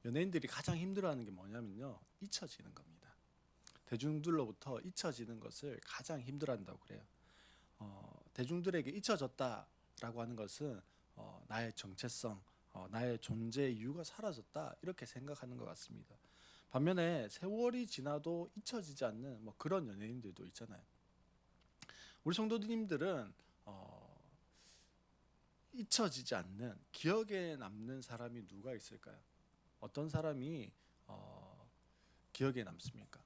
연예인들이 가장 힘들어하는 게 뭐냐면요, 잊혀지는 겁니다. 대중들로부터 잊혀지는 것을 가장 힘들어한다고 그래요. 대중들에게 잊혀졌다라고 하는 것은 나의 정체성, 나의 존재 이유가 사라졌다 이렇게 생각하는 것 같습니다. 반면에 세월이 지나도 잊혀지지 않는 뭐 그런 연예인들도 있잖아요. 우리 성도님들은 잊혀지지 않는 기억에 남는 사람이 누가 있을까요? 어떤 사람이 기억에 남습니까?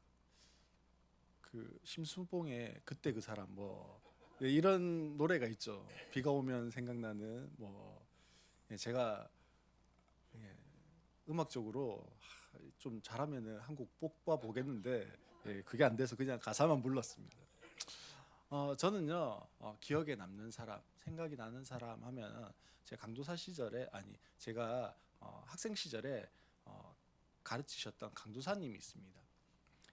그 심수봉의 그때 그 사람 뭐 이런 노래가 있죠. 비가 오면 생각나는 뭐 제가 음악적으로 좀 잘하면은 한 곡 뽑아 보겠는데 그게 안 돼서 그냥 가사만 불렀습니다. 저는요 기억에 남는 사람, 생각이 나는 사람 하면 제가 강도사 시절에 제가 학생 시절에 가르치셨던 강도사님이 있습니다.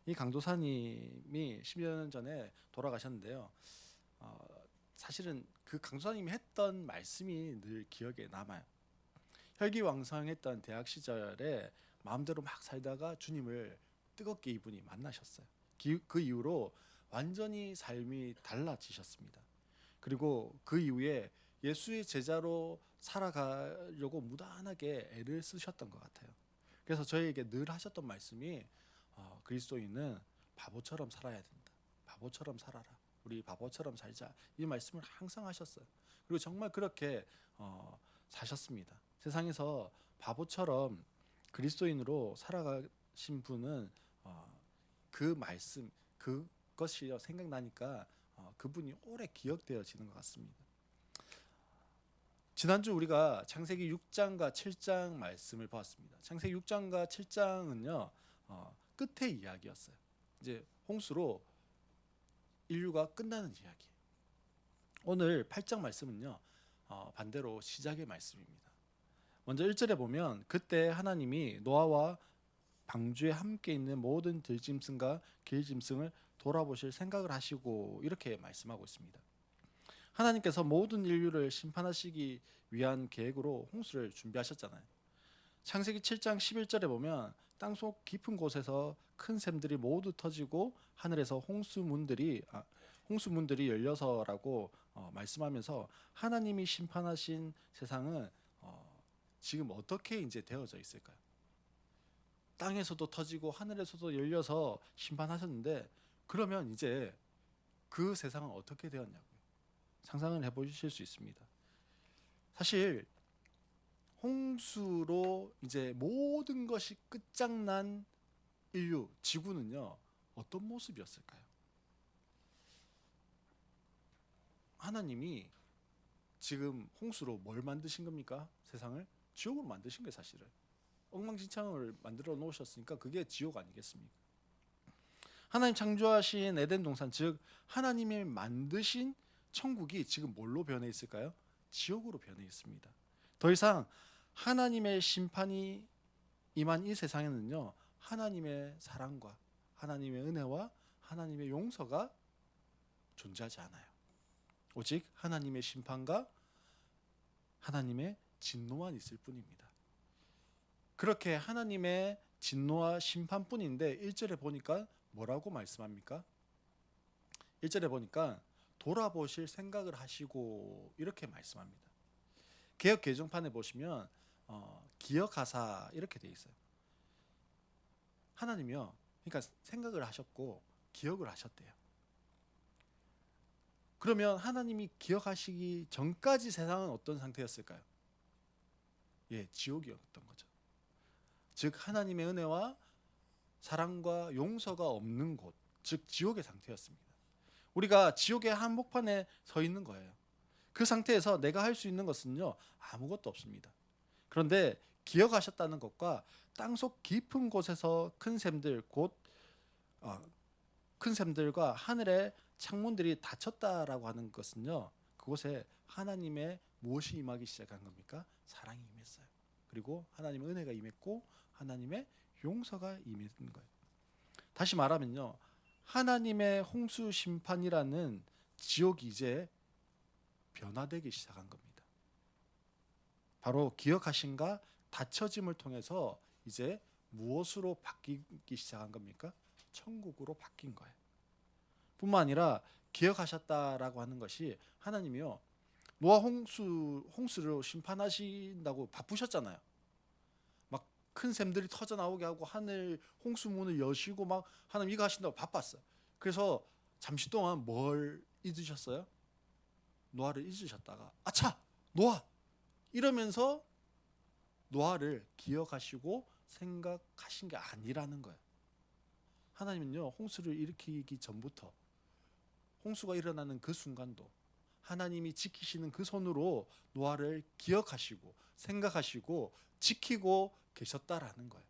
이 강도사님이 10여 년 전에 돌아가셨는데요. 어, 사실은 그 강도사님이 했던 말씀이 늘 기억에 남아요. 혈기왕성했던 대학 시절에 마음대로 막 살다가 주님을 뜨겁게 이분이 만나셨어요. 그 이후로 완전히 삶이 달라지셨습니다. 그리고 그 이후에 예수의 제자로 살아가려고 무단하게 애를 쓰셨던 것 같아요. 그래서 저희에게 늘 하셨던 말씀이 그리스도인은 바보처럼 살아야 된다. 바보처럼 살아라. 우리 바보처럼 살자. 이 말씀을 항상 하셨어요. 그리고 정말 그렇게 사셨습니다. 세상에서 바보처럼 그리스도인으로 살아가신 분은 그 말씀, 그것이 생각나니까 그분이 오래 기억되어지는 것 같습니다. 지난주 우리가 창세기 6장과 7장 말씀을 보았습니다. 창세기 6장과 7장은요 끝의 이야기였어요. 이제 홍수로 인류가 끝나는 이야기예요. 오늘 8장 말씀은요 반대로 시작의 말씀입니다. 먼저 1절에 보면 그때 하나님이 노아와 방주에 함께 있는 모든 들짐승과 길짐승을 돌아보실 생각을 하시고 이렇게 말씀하고 있습니다. 하나님께서 모든 인류를 심판하시기 위한 계획으로 홍수를 준비하셨잖아요. 창세기 7장 11절에 보면 땅속 깊은 곳에서 큰 샘들이 모두 터지고 하늘에서 홍수문들이 열려서라고 말씀하면서 하나님이 심판하신 세상은 지금 어떻게 이제 되어져 있을까요? 땅에서도 터지고 하늘에서도 열려서 심판하셨는데 그러면 이제 그 세상은 어떻게 되었냐고요. 상상을 해보실 수 있습니다. 사실 홍수로 이제 모든 것이 끝장난 인류, 지구는요 어떤 모습이었을까요? 하나님이 지금 홍수로 뭘 만드신 겁니까? 세상을 지옥으로 만드신 거예요. 사실은 엉망진창을 만들어 놓으셨으니까 그게 지옥 아니겠습니까? 하나님 창조하신 에덴 동산, 즉 하나님이 만드신 천국이 지금 뭘로 변해 있을까요? 지옥으로 변해 있습니다. 더 이상 하나님의 심판이 임한 이 세상에는요 하나님의 사랑과 하나님의 은혜와 하나님의 용서가 존재하지 않아요. 오직 하나님의 심판과 하나님의 진노만 있을 뿐입니다. 그렇게 하나님의 진노와 심판뿐인데 1절에 보니까 뭐라고 말씀합니까? 1절에 보니까 돌아보실 생각을 하시고 이렇게 말씀합니다. 개역 개정판에 보시면 기억하사 이렇게 돼 있어요. 하나님이요. 그러니까 생각을 하셨고 기억을 하셨대요. 그러면 하나님이 기억하시기 전까지 세상은 어떤 상태였을까요? 예, 지옥이었던 거죠. 즉 하나님의 은혜와 사랑과 용서가 없는 곳, 즉 지옥의 상태였습니다. 우리가 지옥의 한복판에 서 있는 거예요. 그 상태에서 내가 할 수 있는 것은요 아무것도 없습니다. 그런데 기억하셨다는 것과 땅속 깊은 곳에서 큰 샘들 큰 샘들과 하늘의 창문들이 닫혔다라고 하는 것은요 그곳에 하나님의 무엇이 임하기 시작한 겁니까? 사랑이 임했어요. 그리고 하나님의 은혜가 임했고 하나님의 용서가 임했는 거예요. 다시 말하면요 하나님의 홍수 심판이라는 지옥이 이제 변화되기 시작한 겁니다. 바로 기억하신가 닫혀짐을 통해서 이제 무엇으로 바뀌기 시작한 겁니까? 천국으로 바뀐 거예요. 뿐만 아니라 기억하셨다라고 하는 것이 하나님이요, 노아 홍수를 심판하신다고 바쁘셨잖아요. 막 큰 샘들이 터져 나오게 하고 하늘 홍수 문을 여시고 막 하나님 이거 하신다고 바빴어요. 그래서 잠시 동안 뭘 잊으셨어요? 노아를 잊으셨다가 아차 노아 이러면서 노아를 기억하시고 생각하신 게 아니라는 거예요. 하나님은요, 홍수를 일으키기 전부터 홍수가 일어나는 그 순간도 하나님이 지키시는 그 손으로 노아를 기억하시고 생각하시고 지키고 계셨다라는 거예요.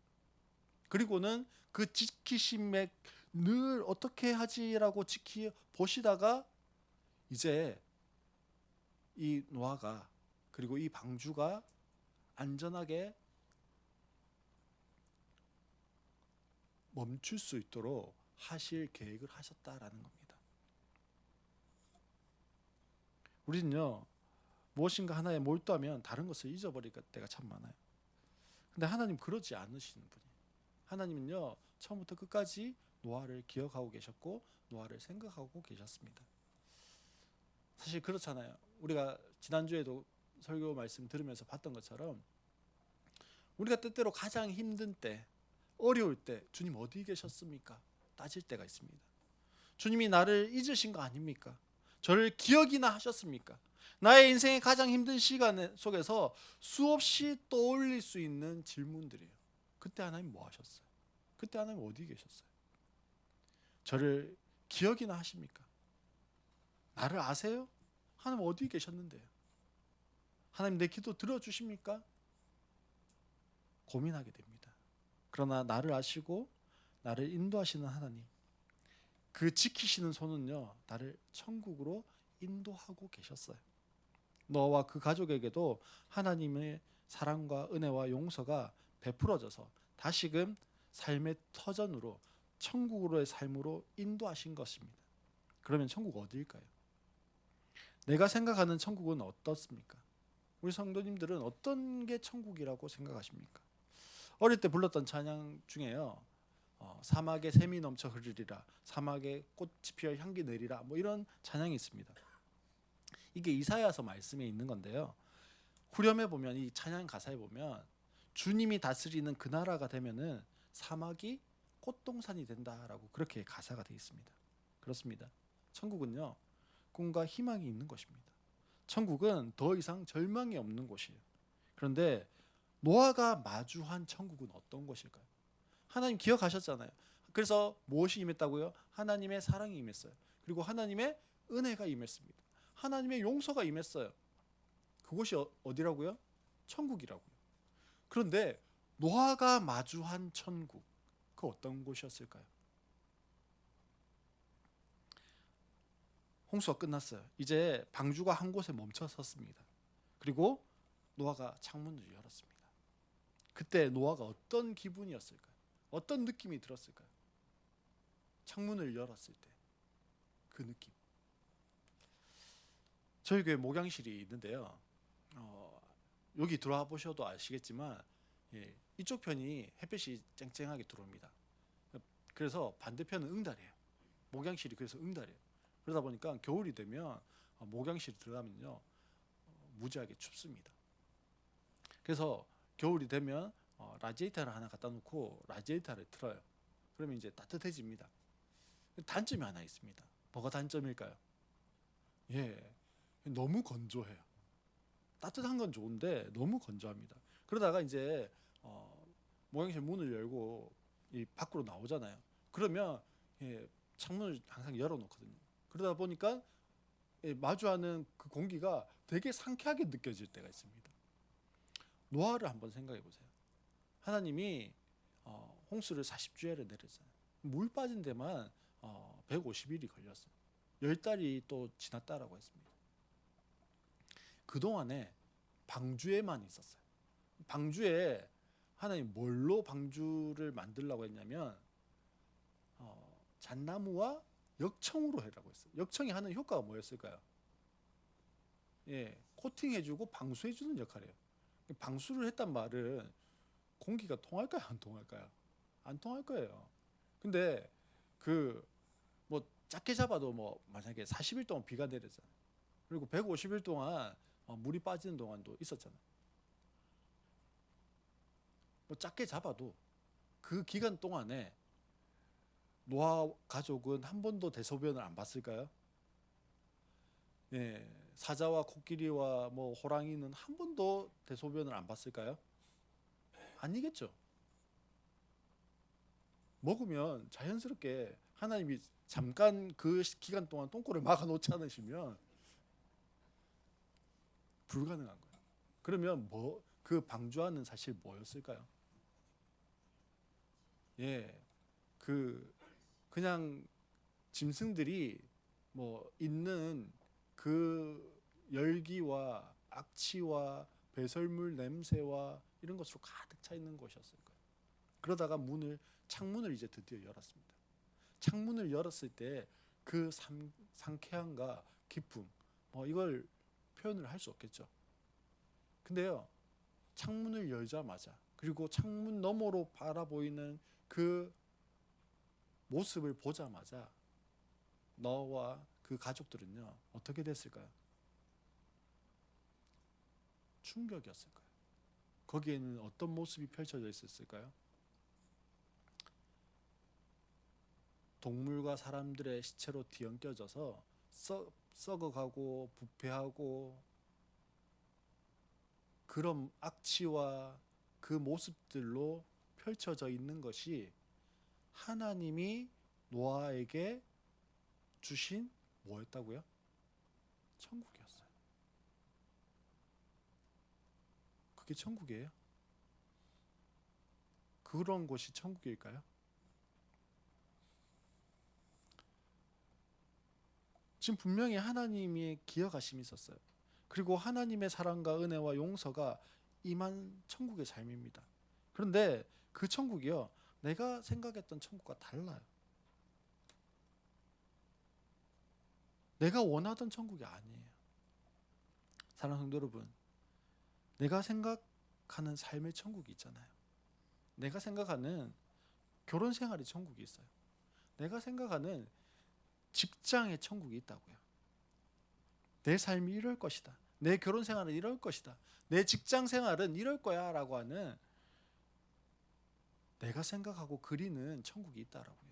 그리고는 그 지키심에 늘 어떻게 하지라고 보시다가 이제 이 노아가 그리고 이 방주가 안전하게 멈출 수 있도록 하실 계획을 하셨다라는 겁니다. 우리는요, 무엇인가 하나에 몰두하면 다른 것을 잊어버릴 때가 참 많아요. 근데 하나님 그러지 않으시는 분이에요. 하나님은요, 처음부터 끝까지 노아를 기억하고 계셨고 노아를 생각하고 계셨습니다. 사실 그렇잖아요. 우리가 지난주에도 설교 말씀 들으면서 봤던 것처럼 우리가 때때로 가장 힘든 때, 어려울 때 주님 어디 계셨습니까? 따질 때가 있습니다. 주님이 나를 잊으신 거 아닙니까? 저를 기억이나 하셨습니까? 나의 인생의 가장 힘든 시간 속에서 수없이 떠올릴 수 있는 질문들이에요. 그때 하나님 뭐 하셨어요? 그때 하나님 어디 계셨어요? 저를 기억이나 하십니까? 나를 아세요? 하나님 어디 계셨는데요? 하나님 내 기도 들어주십니까? 고민하게 됩니다. 그러나 나를 아시고 나를 인도하시는 하나님, 그 지키시는 손은요, 나를 천국으로 인도하고 계셨어요. 너와 그 가족에게도 하나님의 사랑과 은혜와 용서가 베풀어져서 다시금 삶의 터전으로 천국으로의 삶으로 인도하신 것입니다. 그러면 천국 어디일까요? 내가 생각하는 천국은 어떻습니까? 우리 성도님들은 어떤 게 천국이라고 생각하십니까? 어릴 때 불렀던 찬양 중에요, 사막에 샘이 넘쳐 흐르리라, 사막에 꽃이 피어 향기 내리라, 뭐 이런 찬양이 있습니다. 이게 이사야서 말씀에 있는 건데요, 후렴에 보면, 이 찬양 가사에 보면 주님이 다스리는 그 나라가 되면은 사막이 꽃동산이 된다라고 그렇게 가사가 되어 있습니다. 그렇습니다. 천국은요, 꿈과 희망이 있는 것입니다. 천국은 더 이상 절망이 없는 곳이에요. 그런데 노아가 마주한 천국은 어떤 곳일까요? 하나님 기억하셨잖아요. 그래서 무엇이 임했다고요? 하나님의 사랑이 임했어요. 그리고 하나님의 은혜가 임했습니다. 하나님의 용서가 임했어요. 그곳이 어디라고요? 천국이라고요. 그런데 노아가 마주한 천국, 그 어떤 곳이었을까요? 홍수가 끝났어요. 이제 방주가 한 곳에 멈춰 섰습니다. 그리고 노아가 창문을 열었습니다. 그때 노아가 어떤 기분이었을까요? 어떤 느낌이 들었을까요? 창문을 열었을 때 그 느낌. 저희 교회 목양실이 있는데요, 여기 들어와 보셔도 아시겠지만, 이쪽 편이 햇빛이 쨍쨍하게 들어옵니다. 그래서 반대편은 응달이에요. 목양실이 그래서 응달이에요. 그러다 보니까 겨울이 되면 목양실 들어가면요, 무지하게 춥습니다. 그래서 겨울이 되면 라지에이터를 하나 갖다 놓고 라지에이터를 틀어요. 그러면 이제 따뜻해집니다. 단점이 하나 있습니다. 뭐가 단점일까요? 너무 건조해요. 따뜻한 건 좋은데 너무 건조합니다. 그러다가 이제 목양실 문을 열고 이 밖으로 나오잖아요. 그러면 창문을 항상 열어놓거든요. 그러다 보니까 마주하는 그 공기가 되게 상쾌하게 느껴질 때가 있습니다. 노아를 한번 생각해 보세요. 하나님이 홍수를 40주야를 내렸잖아요. 물 빠진 데만 150일이 걸렸어요. 10달이 또 지났다라고 했습니다. 그동안에 방주에만 있었어요. 방주에 하나님 뭘로 방주를 만들라고 했냐면 잣나무와 역청으로 해라고 했어요. 역청이 하는 효과가 뭐였을까요? 코팅해주고 방수해주는 역할이에요. 방수를 했단 말은 공기가 통할까요? 안 통할까요? 안 통할 거예요. 근데 그 뭐 작게 잡아도 뭐 만약에 40일 동안 비가 내렸잖아요. 그리고 150일 동안 물이 빠지는 동안도 있었잖아요. 뭐 작게 잡아도 그 기간 동안에 노아 가족은 한 번도 대소변을 안 봤을까요? 예, 사자와 코끼리와 뭐 호랑이는 한 번도 대소변을 안 봤을까요? 아니겠죠. 먹으면 자연스럽게 하나님이 잠깐 그 기간 동안 똥꼬를 막아 놓지 않으시면 불가능한 거예요. 그러면 뭐 그 방주하는 사실 뭐였을까요? 예, 그 그냥 짐승들이 뭐 있는 그 열기와 악취와 배설물 냄새와 이런 것으로 가득 차 있는 곳이었을 거예요. 그러다가 창문을 이제 드디어 열었습니다. 창문을 열었을 때 그 상쾌함과 기쁨, 이걸 표현을 할 수 없겠죠. 근데요, 창문을 열자마자 그리고 창문 너머로 바라보이는 그 모습을 보자마자 너와 그 가족들은요 어떻게 됐을까요? 충격이었을 거예요. 거기에는 어떤 모습이 펼쳐져 있었을까요? 동물과 사람들의 시체로 뒤엉겨져서 썩어가고 부패하고 그런 악취와 그 모습들로 펼쳐져 있는 것이 하나님이 노아에게 주신 뭐였다고요? 천국이었어요. 그게 천국이에요? 그런 곳이 천국일까요? 지금 분명히 하나님의 기억하심이 있었어요. 그리고 하나님의 사랑과 은혜와 용서가 임한 천국의 삶입니다. 그런데 그 천국이요, 내가 생각했던 천국과 달라요. 내가 원하던 천국이 아니에요. 사랑하는 성도 여러분, 내가 생각하는 삶의 천국이 있잖아요. 내가 생각하는 결혼 생활의 천국이 있어요. 내가 생각하는 직장의 천국이 있다고요. 내 삶이 이럴 것이다. 내 결혼 생활은 이럴 것이다. 내 직장 생활은 이럴 거야 라고 하는 내가 생각하고 그리는 천국이 있다라고요.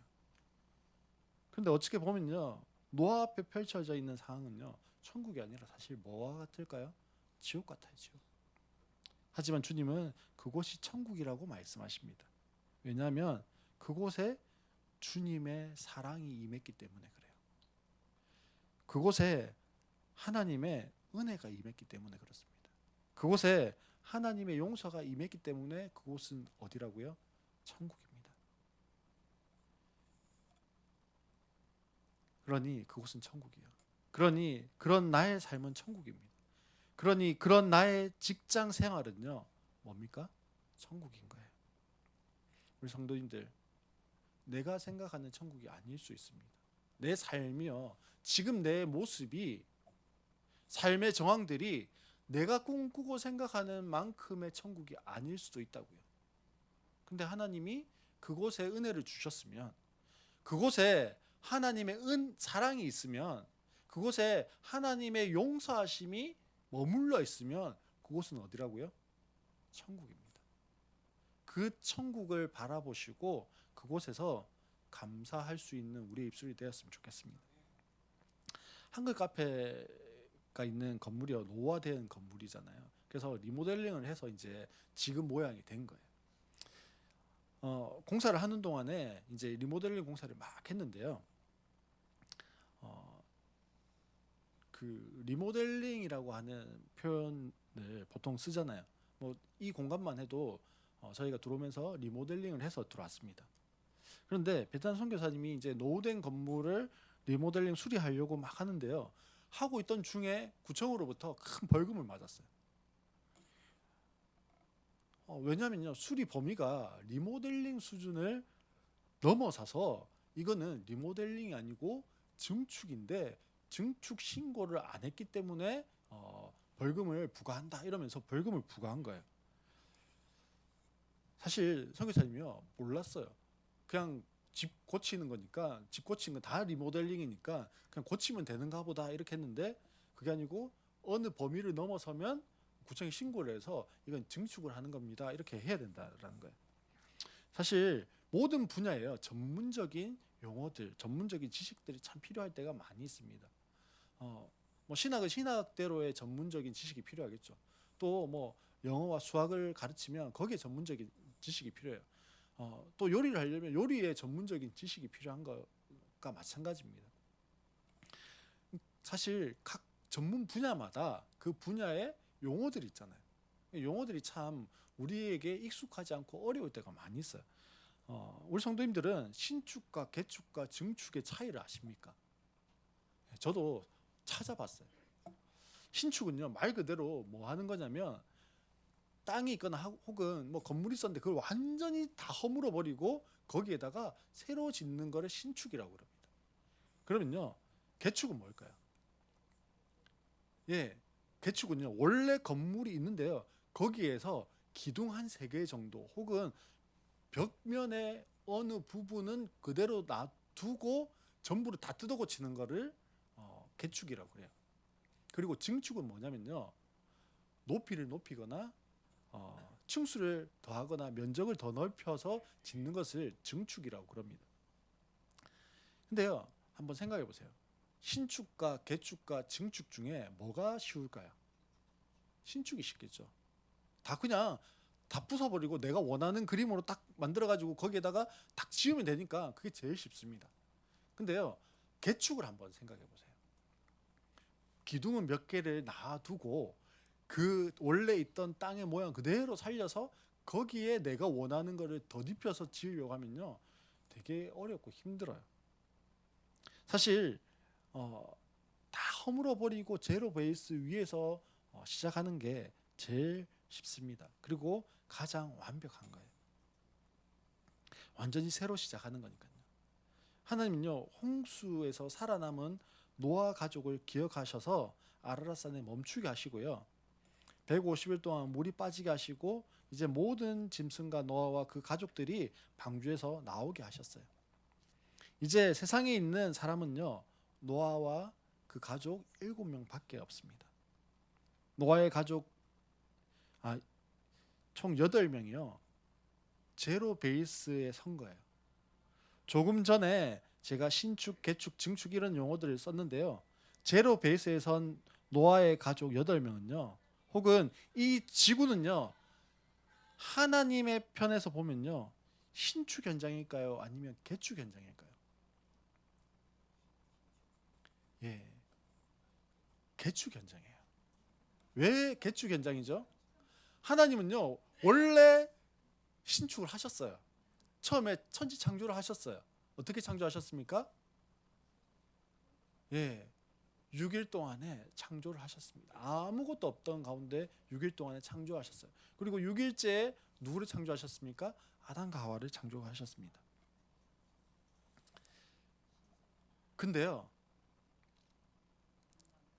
그런데 어떻게 보면요, 노아 앞에 펼쳐져 있는 상황은요, 천국이 아니라 사실 뭐와 같을까요? 지옥 같아요, 지옥. 하지만 주님은 그곳이 천국이라고 말씀하십니다. 왜냐하면 그곳에 주님의 사랑이 임했기 때문에 그래요. 그곳에 하나님의 은혜가 임했기 때문에 그렇습니다. 그곳에 하나님의 용서가 임했기 때문에 그곳은 어디라고요? 천국입니다. 그러니 그곳은 천국이에요. 그러니 그런 나의 삶은 천국입니다. 그러니 그런 나의 직장 생활은요, 뭡니까? 천국인 거예요. 우리 성도님들, 내가 생각하는 천국이 아닐 수 있습니다. 내 삶이요, 지금 내 모습이, 삶의 정황들이 내가 꿈꾸고 생각하는 만큼의 천국이 아닐 수도 있다고요. 근데 하나님이 그곳에 은혜를 주셨으면, 그곳에 하나님의 사랑이 있으면, 그곳에 하나님의 용서하심이 머물러 있으면 그곳은 어디라고요? 천국입니다. 그 천국을 바라보시고 그곳에서 감사할 수 있는 우리의 입술이 되었으면 좋겠습니다. 한글 카페가 있는 건물이요, 노화된 건물이잖아요. 그래서 리모델링을 해서 이제 지금 모양이 된 거예요. 공사를 하는 동안에 이제 리모델링 공사를 막 했는데요. 그 리모델링이라고 하는 표현을 보통 쓰잖아요. 뭐 이 공간만 해도 저희가 들어오면서 리모델링을 해서 들어왔습니다. 그런데 베트남 선교사님이 이제 노후된 건물을 리모델링 수리하려고 막 하는데요. 하고 있던 중에 구청으로부터 큰 벌금을 맞았어요. 왜냐하면요, 수리 범위가 리모델링 수준을 넘어서서 이거는 리모델링이 아니고 증축인데 증축 신고를 안 했기 때문에 벌금을 부과한다 이러면서 벌금을 부과한 거예요. 사실 선교사님이요 몰랐어요. 그냥 집 고치는 거니까, 집 고치는 건 다 리모델링이니까 그냥 고치면 되는가 보다 이렇게 했는데, 그게 아니고 어느 범위를 넘어서면 구청에 신고를 해서 이건 증축을 하는 겁니다, 이렇게 해야 된다라는 거예요. 사실 모든 분야에요 전문적인 용어들, 전문적인 지식들이 참 필요할 때가 많이 있습니다. 뭐 신학은 신학대로의 전문적인 지식이 필요하겠죠. 또 뭐 영어와 수학을 가르치면 거기에 전문적인 지식이 필요해요. 또 요리를 하려면 요리에 전문적인 지식이 필요한 것과 마찬가지입니다. 사실 각 전문 분야마다 그 분야의 용어들이 있잖아요. 용어들이 참 우리에게 익숙하지 않고 어려울 때가 많이 있어요. 우리 성도님들은 신축과 개축과 증축의 차이를 아십니까? 저도 찾아봤어요. 신축은요 말 그대로 뭐 하는 거냐면, 땅이 있거나 혹은 뭐 건물이 있었는데 그걸 완전히 다 허물어 버리고 거기에다가 새로 짓는 거를 신축이라고 그럽니다. 그러면요 개축은 뭘까요? 예, 개축은요 원래 건물이 있는데요 거기에서 기둥 한 3개 정도 혹은 벽면의 어느 부분은 그대로 놔두고 전부를 다 뜯어 고치는 거를 개축이라고 그래요. 그리고 증축은 뭐냐면요 높이를 높이거나 층수를 더하거나 면적을 더 넓혀서 짓는 것을 증축이라고 그럽니다. 근데요 한번 생각해 보세요. 신축과 개축과 증축 중에 뭐가 쉬울까요? 신축이 쉽겠죠. 다 그냥 다 부숴버리고 내가 원하는 그림으로 딱 만들어가지고 거기에다가 딱 지으면 되니까 그게 제일 쉽습니다. 근데요 개축을 한번 생각해 보세요. 기둥은 몇 개를 놔두고 그 원래 있던 땅의 모양 그대로 살려서 거기에 내가 원하는 거를 덧입혀서 지으려고 하면요 되게 어렵고 힘들어요. 사실 다 허물어 버리고 제로 베이스 위에서 시작하는 게 제일 쉽습니다. 그리고 가장 완벽한 거예요. 완전히 새로 시작하는 거니까요. 하나님은요 홍수에서 살아남은 노아 가족을 기억하셔서 아라랏산에 멈추게 하시고요 150일 동안 물이 빠지게 하시고 이제 모든 짐승과 노아와 그 가족들이 방주에서 나오게 하셨어요. 이제 세상에 있는 사람은요 노아와 그 가족 7명밖에 없습니다. 노아의 가족 총 8명이요 제로 베이스에 선 거예요. 조금 전에 제가 신축, 개축, 증축 이런 용어들을 썼는데요 제로 베이스에 선 노아의 가족 8명은요 혹은 이 지구는요 하나님의 편에서 보면요 신축 현장일까요? 아니면 개축 현장일까요? 예, 개축 현장이에요. 왜 개축 현장이죠? 하나님은요 원래 신축을 하셨어요. 처음에 천지 창조를 하셨어요. 어떻게 창조하셨습니까? 예, 6일 동안에 창조를 하셨습니다. 아무것도 없던 가운데 6일 동안에 창조하셨어요. 그리고 6일째에 누구를 창조하셨습니까? 아담과 하와를 창조하셨습니다. 근데요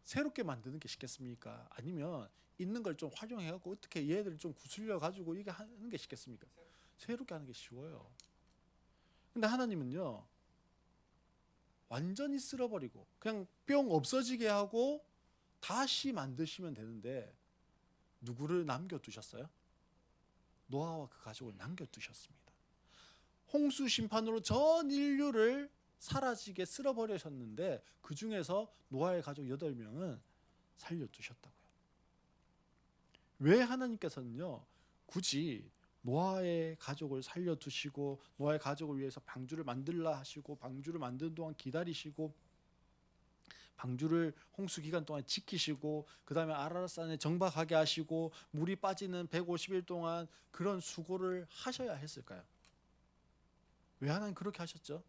새롭게 만드는 게 쉽겠습니까? 아니면 있는 걸 좀 활용해갖고 어떻게 얘들을 좀 구슬려 가지고 이게 하는 게 쉽겠습니까? 새롭게 하는 게 쉬워요. 근데 하나님은요 완전히 쓸어버리고 그냥 뿅 없어지게 하고 다시 만드시면 되는데 누구를 남겨두셨어요? 노아와 그 가족을 남겨두셨습니다. 홍수 심판으로 전 인류를 사라지게 쓸어버리셨는데 그 중에서 노아의 가족 8명은 살려두셨다고요. 왜 하나님께서는요 굳이 노아의 가족을 살려두시고 노아의 가족을 위해서 방주를 만들라 하시고 방주를 만드는 동안 기다리시고 방주를 홍수 기간 동안 지키시고 그 다음에 아라랏산에 정박하게 하시고 물이 빠지는 150일 동안 그런 수고를 하셔야 했을까요? 왜 하나님 그렇게 하셨죠?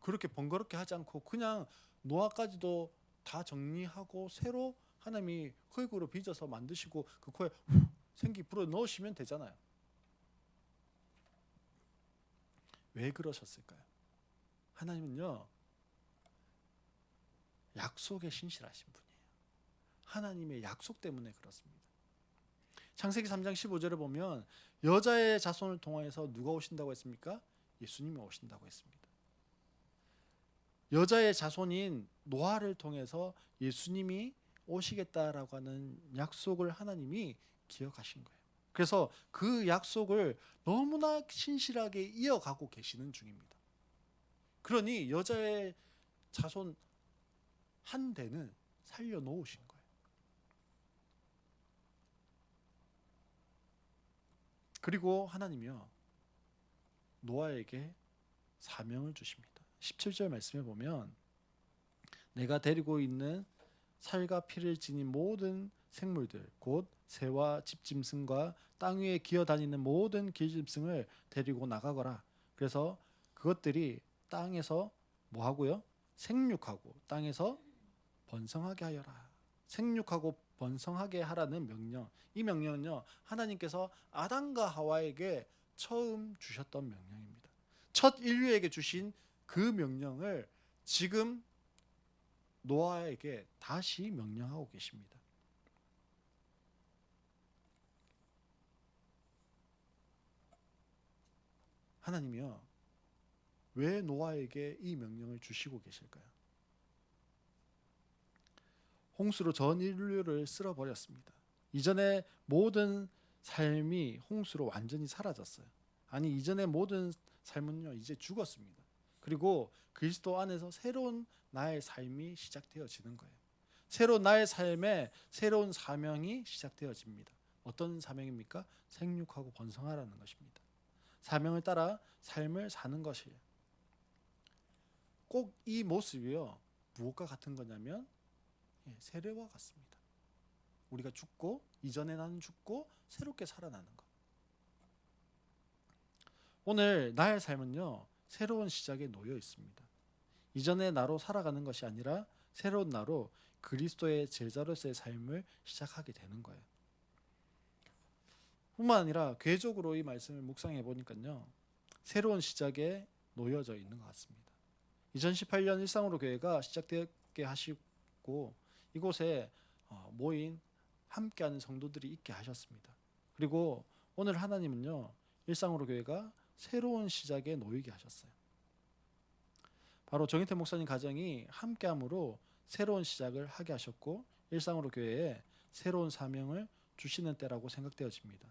그렇게 번거롭게 하지 않고 그냥 노아까지도 다 정리하고 새로 하나님이 흙으로 빚어서 만드시고 그 코에 생기 불어 넣으시면 되잖아요. 왜 그러셨을까요? 하나님은요 약속에 신실하신 분이에요. 하나님의 약속 때문에 그렇습니다. 창세기 3장 15절에 보면 여자의 자손을 통하여서 누가 오신다고 했습니까? 예수님이 오신다고 했습니다. 여자의 자손인 노아를 통해서 예수님이 오시겠다라고 하는 약속을 하나님이 기억하신 거예요. 그래서 그 약속을 너무나 신실하게 이어가고 계시는 중입니다. 그러니 여자의 자손 한 대는 살려놓으신 거예요. 그리고 하나님이요, 노아에게 사명을 주십니다. 17절 말씀에 보면 내가 데리고 있는 살과 피를 지닌 모든 생물들 곧 새와 집짐승과 땅 위에 기어다니는 모든 길짐승을 데리고 나가거라. 그래서 그것들이 땅에서 뭐 하고요? 생육하고 땅에서 번성하게 하여라. 생육하고 번성하게 하라는 명령. 이 명령은요, 하나님께서 아담과 하와에게 처음 주셨던 명령입니다. 첫 인류에게 주신 그 명령을 지금 노아에게 다시 명령하고 계십니다. 하나님이요, 왜 노아에게 이 명령을 주시고 계실까요? 홍수로 전 인류를 쓸어버렸습니다. 이전의 모든 삶이 홍수로 완전히 사라졌어요. 아니, 이전의 모든 삶은요, 이제 죽었습니다. 그리고 그리스도 안에서 새로운 나의 삶이 시작되어지는 거예요. 새로운 나의 삶에 새로운 사명이 시작되어집니다. 어떤 사명입니까? 생육하고 번성하라는 것입니다. 사명을 따라 삶을 사는 것이에요. 꼭 이 모습이요, 무엇과 같은 거냐면 세례와 같습니다. 우리가 죽고 이전에 나는 죽고 새롭게 살아나는 것. 오늘 나의 삶은요, 새로운 시작에 놓여 있습니다. 이전의 나로 살아가는 것이 아니라 새로운 나로 그리스도의 제자로서의 삶을 시작하게 되는 거예요. 뿐만 아니라 궤적으로 이 말씀을 묵상해 보니까요, 새로운 시작에 놓여져 있는 것 같습니다. 2018년 일상으로 교회가 시작되게 하시고 이곳에 모인 함께하는 성도들이 있게 하셨습니다. 그리고 오늘 하나님은요, 일상으로 교회가 새로운 시작에 놓이게 하셨어요. 바로 정인태 목사님 가정이 함께함으로 새로운 시작을 하게 하셨고 일상으로 교회에 새로운 사명을 주시는 때라고 생각되어집니다.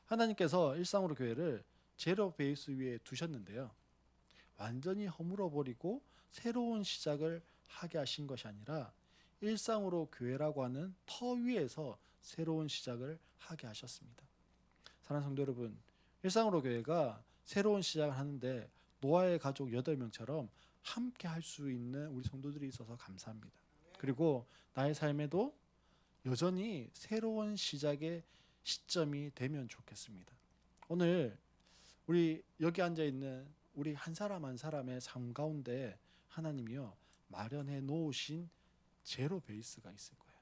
하나님께서 일상으로 교회를 제로 베이스 위에 두셨는데요, 완전히 허물어 버리고 새로운 시작을 하게 하신 것이 아니라 일상으로 교회라고 하는 터 위에서 새로운 시작을 하게 하셨습니다. 사랑하는 성도 여러분, 일상으로 교회가 새로운 시작을 하는데 노아의 가족 8명처럼 함께 할 수 있는 우리 성도들이 있어서 감사합니다. 그리고 나의 삶에도 여전히 새로운 시작의 시점이 되면 좋겠습니다. 오늘 우리 여기 앉아 있는 우리 한 사람 한 사람의 삶 가운데 하나님이요, 마련해 놓으신 제로 베이스가 있을 거예요.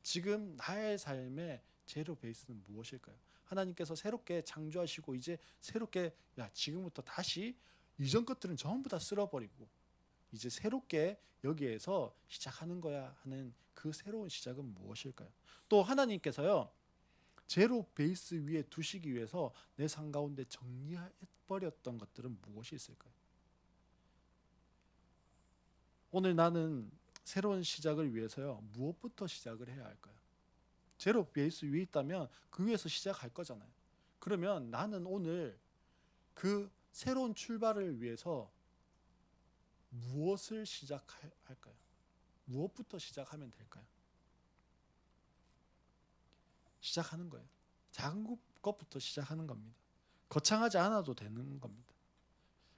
지금 나의 삶의 제로 베이스는 무엇일까요? 하나님께서 새롭게 창조하시고 이제 새롭게 지금부터 다시 이전 것들은 전부 다 쓸어버리고 이제 새롭게 여기에서 시작하는 거야 하는 그 새로운 시작은 무엇일까요? 또 하나님께서요, 제로 베이스 위에 두시기 위해서 내 삶 가운데 정리해버렸던 것들은 무엇이 있을까요? 오늘 나는 새로운 시작을 위해서요, 무엇부터 시작을 해야 할까요? 제로 베이스 위에 있다면 그 위에서 시작할 거잖아요. 그러면 나는 오늘 그 새로운 출발을 위해서 무엇을 시작할까요? 무엇부터 시작하면 될까요? 시작하는 거예요. 작은 것부터 시작하는 겁니다. 거창하지 않아도 되는 겁니다.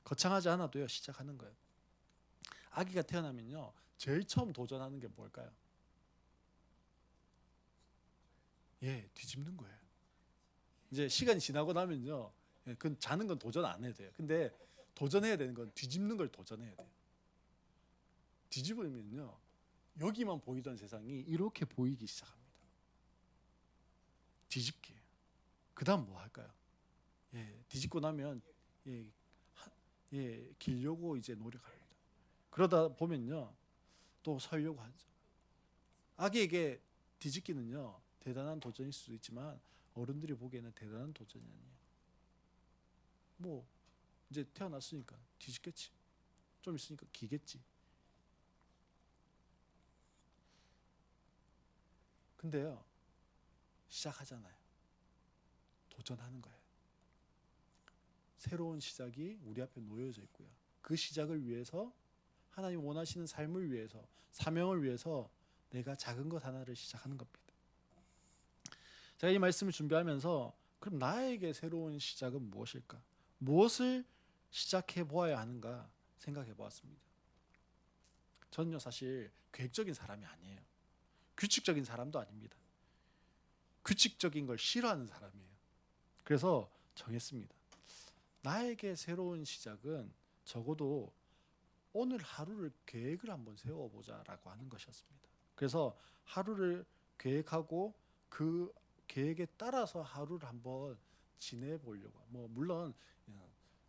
거창하지 않아도요, 시작하는 거예요. 아기가 태어나면요, 제일 처음 도전하는 게 뭘까요? 뒤집는 거예요. 이제 시간이 지나고 나면요, 그건 자는 건 도전 안 해도 돼요. 근데 도전해야 되는 건 뒤집는 걸 도전해야 돼요. 뒤집으면요, 여기만 보이던 세상이 이렇게 보이기 시작합니다. 뒤집기. 그 다음 뭐 할까요? 뒤집고 나면 길려고 이제 노력합니다. 그러다 보면요, 또 설려고 하죠. 아기에게 뒤집기는요, 대단한 도전일 수도 있지만 어른들이 보기에는 대단한 도전이 아니에요. 뭐 이제 태어났으니까 뒤집겠지. 좀 있으니까 기겠지. 근데요, 시작하잖아요. 도전하는 거예요. 새로운 시작이 우리 앞에 놓여져 있고요. 그 시작을 위해서 하나님 원하시는 삶을 위해서, 사명을 위해서 내가 작은 것 하나를 시작하는 겁니다. 제가 이 말씀을 준비하면서 그럼 나에게 새로운 시작은 무엇일까? 무엇을 시작해 보아야 하는가 생각해 보았습니다. 저는요, 사실 계획적인 사람이 아니에요. 규칙적인 사람도 아닙니다. 규칙적인 걸 싫어하는 사람이에요. 그래서 정했습니다. 나에게 새로운 시작은 적어도 오늘 하루를 계획을 한번 세워보자라고 하는 것이었습니다. 그래서 하루를 계획하고 그 계획에 따라서 하루를 한번 지내보려고. 뭐 물론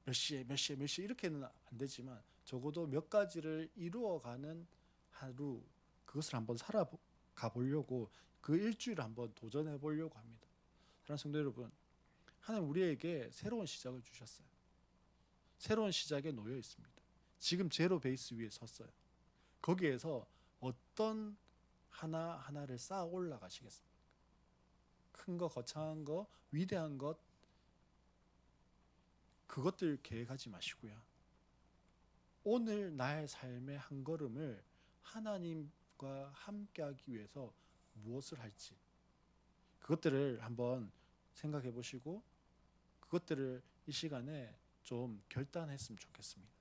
몇 시에 몇 시에 몇 시 이렇게는 안 되지만 적어도 몇 가지를 이루어가는 하루, 그것을 한번 살아가 보려고 그 일주일을 한번 도전해 보려고 합니다. 사랑하는 성도 여러분, 하나님 우리에게 새로운 시작을 주셨어요. 새로운 시작에 놓여 있습니다. 지금 제로 베이스 위에 섰어요. 거기에서 어떤 하나하나를 쌓아 올라가시겠습니까? 큰 거, 거창한 거, 위대한 것, 그것들 계획하지 마시고요. 오늘 나의 삶의 한 걸음을 하나님과 함께하기 위해서 무엇을 할지, 그것들을 한번 생각해 보시고 그것들을 이 시간에 좀 결단했으면 좋겠습니다.